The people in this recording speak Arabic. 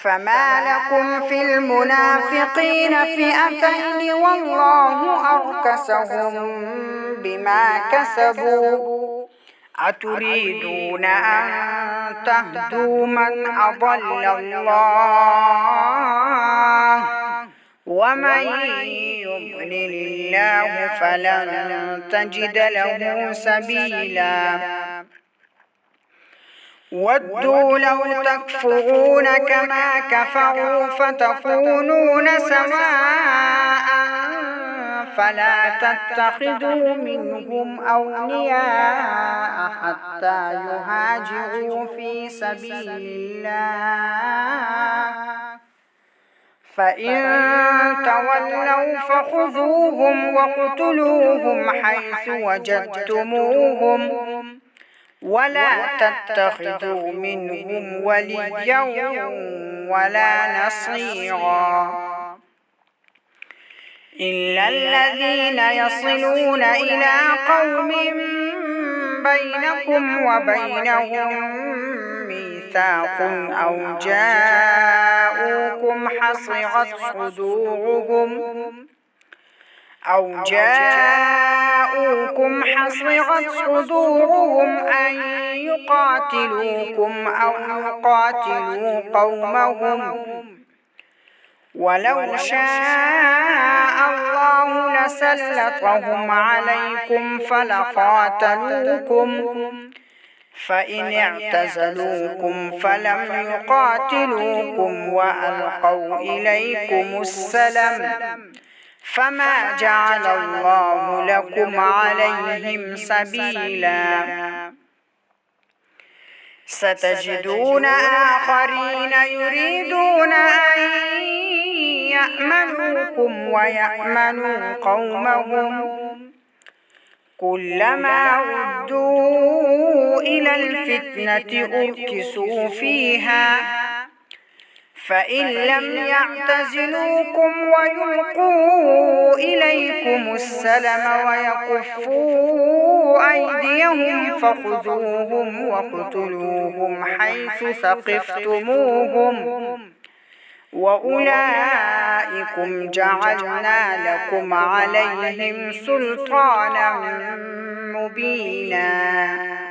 فما لكم في المنافقين فئتين والله أركسهم بما كسبوا أتريدون أن تهدوا من أضل الله ومن يضلل الله فلن تجد له سبيلا ودوا لو تكفرون كما كفروا فتكونون سواء فلا تتخذوا منهم أولياء حتى يهاجروا في سبيل الله فإن تولوا فخذوهم واقتلوهم حيث وجدتموهم ولا تتخذوا منهم وليا ولا نصيرا إلا الذين يصلون إلى قوم بينكم وبينهم ميثاق أو جاءوكم حصرت صدورهم أن يقاتلوكم أو يقاتلوا قومهم ولو شاء الله لسلطهم عليكم فلقاتلوكم فإن اعتزلوكم فلم يقاتلوكم وألقوا إليكم السلم فما جعل الله لكم عليهم سبيلا ستجدون آخرين يريدون أن يأمنوكم ويأمنوا قومهم كلما ردوا إلى الفتنة أركسوا فيها فإن لم يعتزلوكم ويلقوا إليكم السلم ويكفوا أيديهم فخذوهم واقتلوهم حيث ثقفتموهم وأولئكم جعلنا لكم عليهم سلطانا مبينا